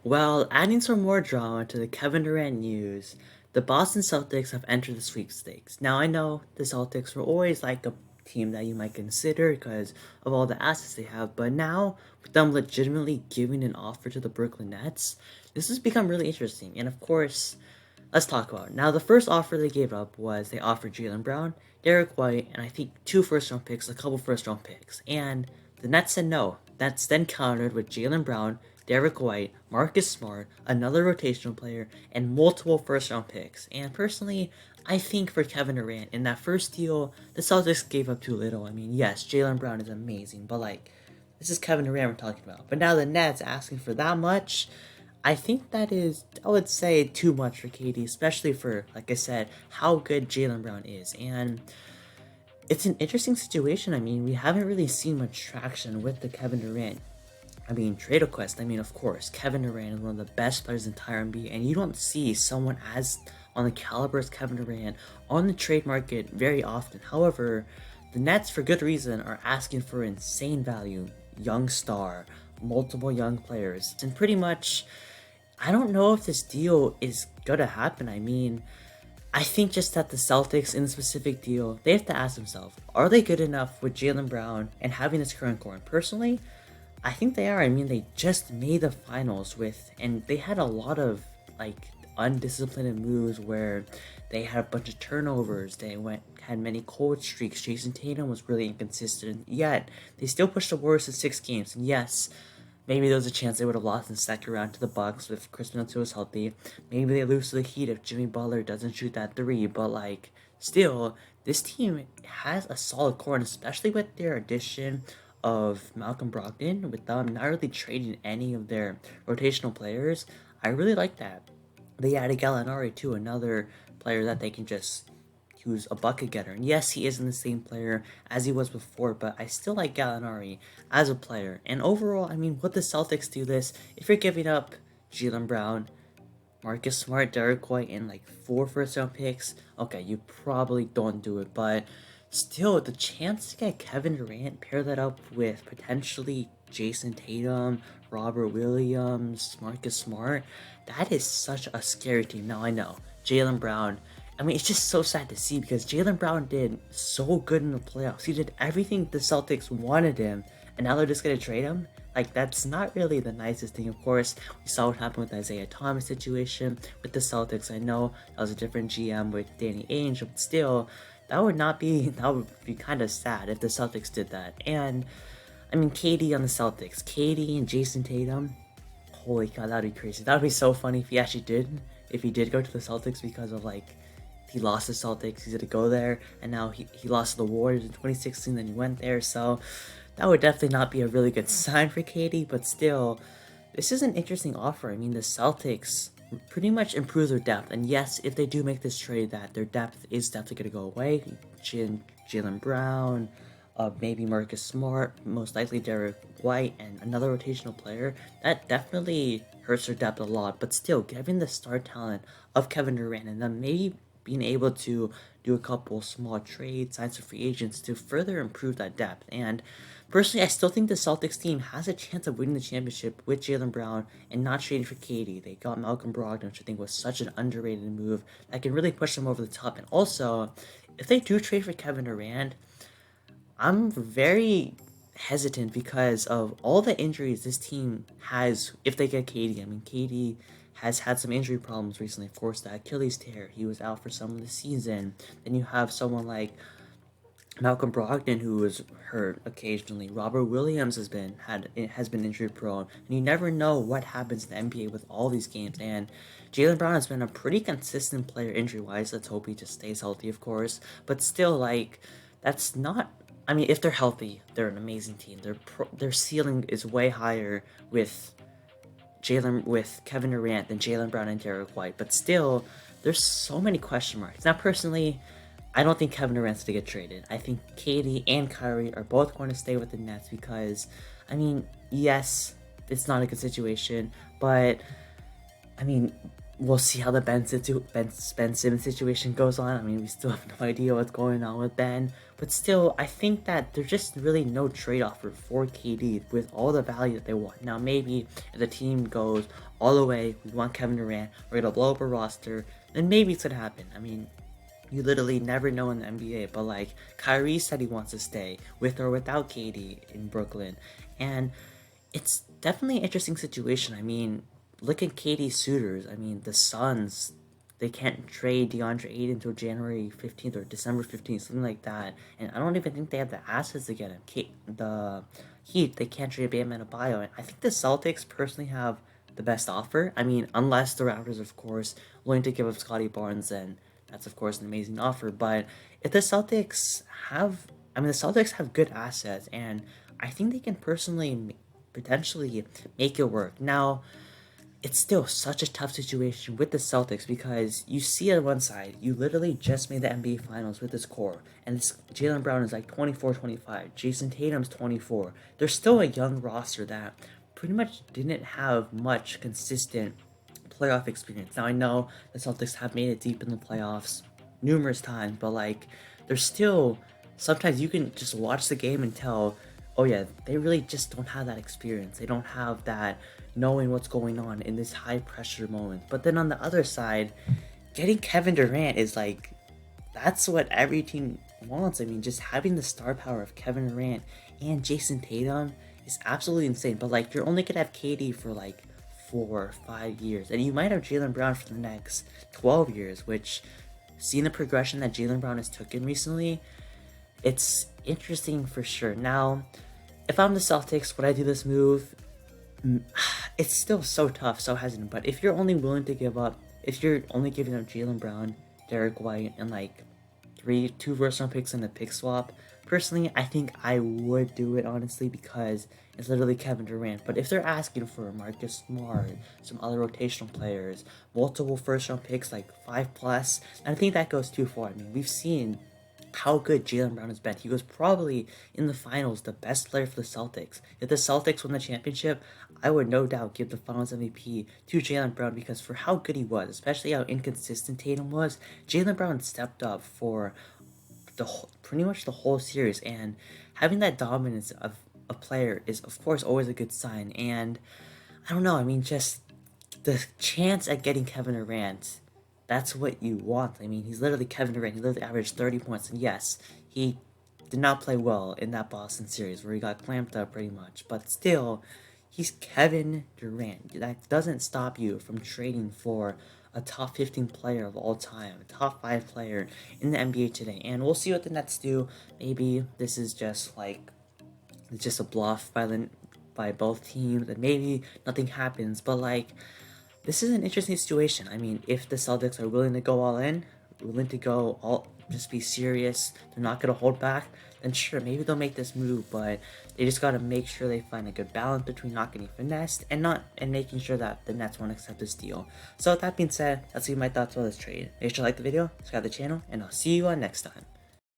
Well, adding some more drama to the Kevin Durant news, the Boston Celtics have entered the sweepstakes. Now, I know the Celtics were always like a team that you might consider because of all the assets they have, but now, with them legitimately giving an offer to the Brooklyn Nets, this has become really interesting. And of course, let's talk about it. Now, the first offer they gave up was they offered Jalen Brown, Derek White, and I think two first round picks, a couple first round picks. And the Nets said no. That's then countered with Jalen Brown, Derek White, Marcus Smart, another rotational player, and multiple first round picks. And personally, I think for Kevin Durant, in that first deal, the Celtics gave up too little. I mean, yes, Jalen Brown is amazing, but like, this is Kevin Durant we're talking about. But now the Nets asking for that much, I think that is, I would say, too much for KD, especially for, like I said, how good Jalen Brown is. And it's an interesting situation. I mean, we haven't really seen much traction with the Kevin Durant. I mean, trade request. I mean, of course, Kevin Durant is one of the best players in the entire NBA, and you don't see someone as on the caliber as Kevin Durant on the trade market very often. However, the Nets, for good reason, are asking for insane value, young star, multiple young players, and pretty much, I don't know if this deal is gonna happen. I mean, I think just that the Celtics in the specific deal, they have to ask themselves, are they good enough with Jalen Brown and having this current core? And personally, I think they are. I mean, they just made the finals with, and they had a lot of like undisciplined moves where they had a bunch of turnovers. They had many cold streaks. Jason Tatum was really inconsistent. Yet they still pushed the Warriors to 6 games. And yes, maybe there was a chance they would have lost in the second round to the Bucks if Chris Middleton was healthy. Maybe they lose to the Heat if Jimmy Butler doesn't shoot that three. But like, still, this team has a solid core, and especially with their addition of Malcolm Brogdon, with them not really trading any of their rotational players, I really like that. They added Gallinari too, another player that they can just use a bucket getter. And yes, he isn't the same player as he was before, but I still like Gallinari as a player. And overall, I mean, would the Celtics do this if you're giving up Jalen Brown, Marcus Smart, Derek White, and like four first round picks? Okay, you probably don't do it, but still, the chance to get Kevin Durant, pair that up with potentially Jason Tatum, Robert Williams, Marcus Smart, that is such a scary team. Now I know Jalen Brown. I mean, it's just so sad to see because Jalen Brown did so good in the playoffs. He did everything the Celtics wanted him, and now they're just gonna trade him. Like, that's not really the nicest thing. Of course, we saw what happened with Isaiah Thomas situation with the Celtics. I know that was a different GM with Danny Ainge, but still, that would be kind of sad if the Celtics did that. And I mean, KD on the Celtics, KD and Jason Tatum. Holy cow, that'd be crazy. That would be so funny if he actually did, if he did go to the Celtics because of like he lost the Celtics, he's gonna go there, and now he lost to the Warriors in 2016, then he went there, so that would definitely not be a really good sign for KD, but still, this is an interesting offer. I mean, the Celtics pretty much improve their depth, and yes, if they do make this trade, that their depth is definitely gonna go away. Jalen Brown, maybe Marcus Smart, most likely Derek White, and another rotational player, that definitely hurts their depth a lot, but still, given the star talent of Kevin Durant, and then maybe being able to do a couple small trades, sign some free agents to further improve that depth. And personally, I still think the Celtics team has a chance of winning the championship with Jalen Brown and not trading for KD. They got Malcolm Brogdon, which I think was such an underrated move that can really push them over the top. And also, if they do trade for Kevin Durant, I'm very hesitant because of all the injuries this team has if they get KD. I mean, KD has had some injury problems recently. Of course, the Achilles tear, he was out for some of the season. Then you have someone like Malcolm Brogdon, who was hurt occasionally. Robert Williams has been injury prone, and you never know what happens in the NBA with all these games. And Jalen Brown has been a pretty consistent player injury wise. Let's hope he just stays healthy, of course. But still, like, that's not. I mean, if they're healthy, they're an amazing team. Their ceiling is way higher with Kevin Durant than Jalen Brown and Derek White. But still, there's so many question marks. Now, personally, I don't think Kevin Durant's to get traded. I think KD and Kyrie are both going to stay with the Nets because, I mean, yes, it's not a good situation, but I mean, we'll see how the Ben Simmons situation goes on. I mean, we still have no idea what's going on with Ben, but still, I think that there's just really no trade-off for KD with all the value that they want. Now, maybe if the team goes all the way, we want Kevin Durant, we're gonna blow up a roster, then maybe it's gonna happen. I mean, you literally never know in the NBA, but like Kyrie said he wants to stay with or without KD in Brooklyn, and it's definitely an interesting situation. I mean, look at KD's suitors. I mean, the Suns, they can't trade DeAndre Ayton until January 15th or December 15th, something like that. And I don't even think they have the assets to get him. The Heat, they can't trade Bam Adebayo. And I think the Celtics personally have the best offer. I mean, unless the Raptors, of course, willing to give up Scotty Barnes, then that's, of course, an amazing offer. But if the Celtics have, I mean, the Celtics have good assets, and I think they can personally potentially make it work. Now, it's still such a tough situation with the Celtics because you see on one side, you literally just made the NBA Finals with this core, and this Jaylen Brown is like 24, 25. Jason Tatum's 24. They're still a young roster that pretty much didn't have much consistent playoff experience. Now, I know the Celtics have made it deep in the playoffs numerous times, but like, there's still, sometimes you can just watch the game and tell, oh yeah, they really just don't have that experience. They don't have that knowing what's going on in this high pressure moment. But then on the other side, getting Kevin Durant is like, that's what every team wants. I mean, just having the star power of Kevin Durant and Jason Tatum is absolutely insane. But like, you're only gonna have KD for like 4 or 5 years, and you might have Jaylen Brown for the next 12 years, which, seeing the progression that Jaylen Brown has taken recently, it's interesting for sure. Now, if I'm the Celtics, would I do this move? It's still so tough, so hesitant, but if you're only willing to give up, if you're only giving up Jaylen Brown, Derek White, and like 2 first-round picks and a pick swap, personally, I think I would do it, honestly, because it's literally Kevin Durant. But if they're asking for Marcus Smart, some other rotational players, multiple first-round picks, like 5+, I think that goes too far. I mean, we've seen how good Jaylen Brown has been. He was probably, in the finals, the best player for the Celtics. If the Celtics won the championship, I would no doubt give the finals MVP to Jaylen Brown, because for how good he was, especially how inconsistent Tatum was, Jaylen Brown stepped up for pretty much the whole series, and having that dominance of a player is, of course, always a good sign. And I don't know, I mean, just the chance at getting Kevin Durant, that's what you want. I mean, he's literally Kevin Durant. He literally averaged 30 points. And yes, he did not play well in that Boston series where he got clamped up pretty much. But still, he's Kevin Durant. That doesn't stop you from trading for a top 15 player of all time, a top 5 player in the NBA today. And we'll see what the Nets do. Maybe this is just like, it's just a bluff by both teams, and maybe nothing happens. But like, this is an interesting situation. I mean, if the Celtics are willing to go all in, willing to go all, just be serious, they're not going to hold back, then sure, maybe they'll make this move, but they just got to make sure they find a good balance between not getting finessed and making sure that the Nets won't accept this deal. So with that being said, that's my thoughts on this trade. Make sure to like the video, subscribe to the channel, and I'll see you on next time.